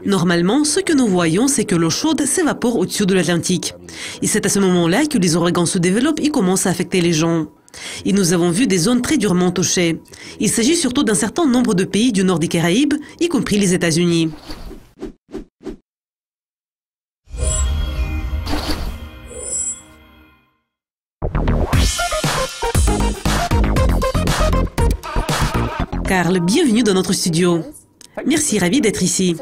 Normalement, ce que nous voyons, c'est que l'eau chaude s'évapore au-dessus de l'Atlantique. Et c'est à ce moment-là que les ouragans se développent et commencent à affecter les gens. Et nous avons vu des zones très durement touchées. Il s'agit surtout d'un certain nombre de pays du nord des Caraïbes, y compris les États-Unis. Carl, bienvenue dans notre studio. Merci, ravi d'être ici.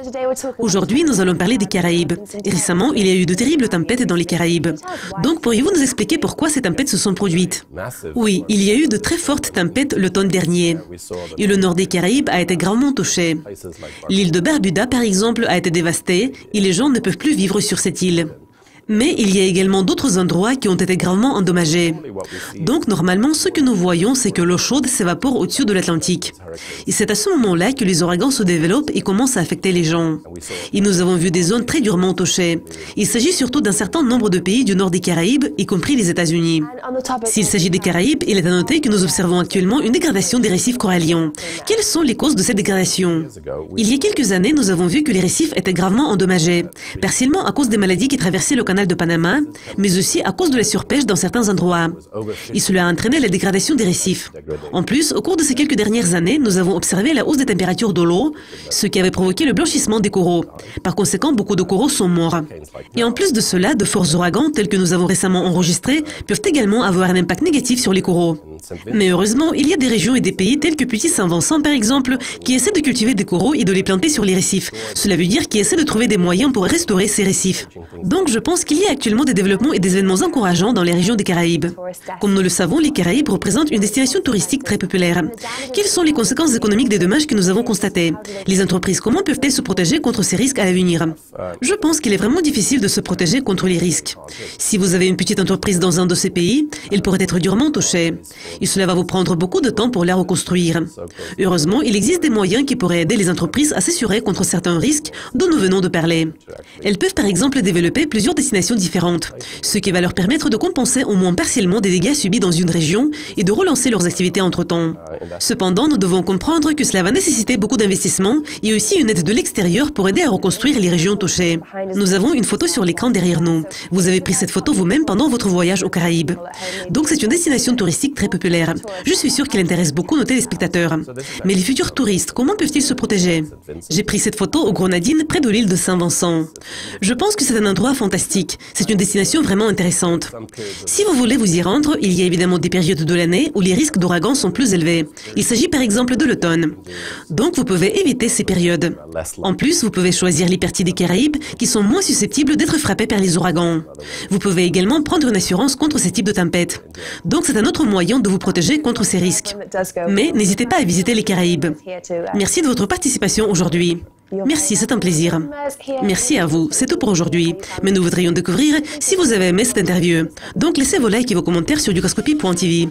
Aujourd'hui, nous allons parler des Caraïbes. Et récemment, il y a eu de terribles tempêtes dans les Caraïbes. Donc, pourriez-vous nous expliquer pourquoi ces tempêtes se sont produites? Oui, il y a eu de très fortes tempêtes l'automne dernier. Et le nord des Caraïbes a été gravement touché. L'île de Barbuda, par exemple, a été dévastée et les gens ne peuvent plus vivre sur cette île. Mais il y a également d'autres endroits qui ont été gravement endommagés. Donc, normalement, ce que nous voyons, c'est que l'eau chaude s'évapore au-dessus de l'Atlantique. Et c'est à ce moment-là que les ouragans se développent et commencent à affecter les gens. Et nous avons vu des zones très durement touchées. Il s'agit surtout d'un certain nombre de pays du nord des Caraïbes, y compris les États-Unis. S'il s'agit des Caraïbes, il est à noter que nous observons actuellement une dégradation des récifs coralliens. Quelles sont les causes de cette dégradation? Il y a quelques années, nous avons vu que les récifs étaient gravement endommagés, partiellement à cause des maladies qui traversaient le canal de Panama, mais aussi à cause de la surpêche dans certains endroits. Et cela a entraîné la dégradation des récifs. En plus, au cours de ces quelques dernières années, nous avons observé la hausse des températures de l'eau, ce qui avait provoqué le blanchissement des coraux. Par conséquent, beaucoup de coraux sont morts. Et en plus de cela, de forts ouragans, tels que nous avons récemment enregistrés, peuvent également avoir un impact négatif sur les coraux. Mais heureusement, il y a des régions et des pays tels que Petit-Saint-Vincent, par exemple, qui essaient de cultiver des coraux et de les planter sur les récifs. Cela veut dire qu'ils essaient de trouver des moyens pour restaurer ces récifs. Donc je pense qu'il y a actuellement des développements et des événements encourageants dans les régions des Caraïbes. Comme nous le savons, les Caraïbes représentent une destination touristique très populaire. Quelles sont les conséquences économiques des dommages que nous avons constatés? Les entreprises, comment peuvent-elles se protéger contre ces risques à l'avenir? Je pense qu'il est vraiment difficile de se protéger contre les risques. Si vous avez une petite entreprise dans un de ces pays, elle pourrait être durement touchée. Et cela va vous prendre beaucoup de temps pour la reconstruire. Heureusement, il existe des moyens qui pourraient aider les entreprises à s'assurer contre certains risques dont nous venons de parler. Elles peuvent par exemple développer plusieurs destinations différentes, ce qui va leur permettre de compenser au moins partiellement des dégâts subis dans une région et de relancer leurs activités entre-temps. Cependant, nous devons comprendre que cela va nécessiter beaucoup d'investissements et aussi une aide de l'extérieur pour aider à reconstruire les régions touchées. Nous avons une photo sur l'écran derrière nous. Vous avez pris cette photo vous-même pendant votre voyage aux Caraïbes. Donc c'est une destination touristique très populaire. Je suis sûr qu'elle intéresse beaucoup nos téléspectateurs. Mais les futurs touristes, comment peuvent-ils se protéger? J'ai pris cette photo aux Grenadines, près de l'île de Saint-Vincent. Je pense que c'est un endroit fantastique. C'est une destination vraiment intéressante. Si vous voulez vous y rendre, il y a évidemment des périodes de l'année où les risques d'ouragans sont plus élevés. Il s'agit par exemple de l'automne. Donc vous pouvez éviter ces périodes. En plus, vous pouvez choisir les parties des Caraïbes qui sont moins susceptibles d'être frappées par les ouragans. Vous pouvez également prendre une assurance contre ces types de tempêtes. Donc c'est un autre moyen de vous protéger contre ces risques. Mais n'hésitez pas à visiter les Caraïbes. Merci de votre participation aujourd'hui. Merci, c'est un plaisir. Merci à vous, c'est tout pour aujourd'hui. Mais nous voudrions découvrir si vous avez aimé cette interview. Donc laissez vos likes et vos commentaires sur dukascopy.tv.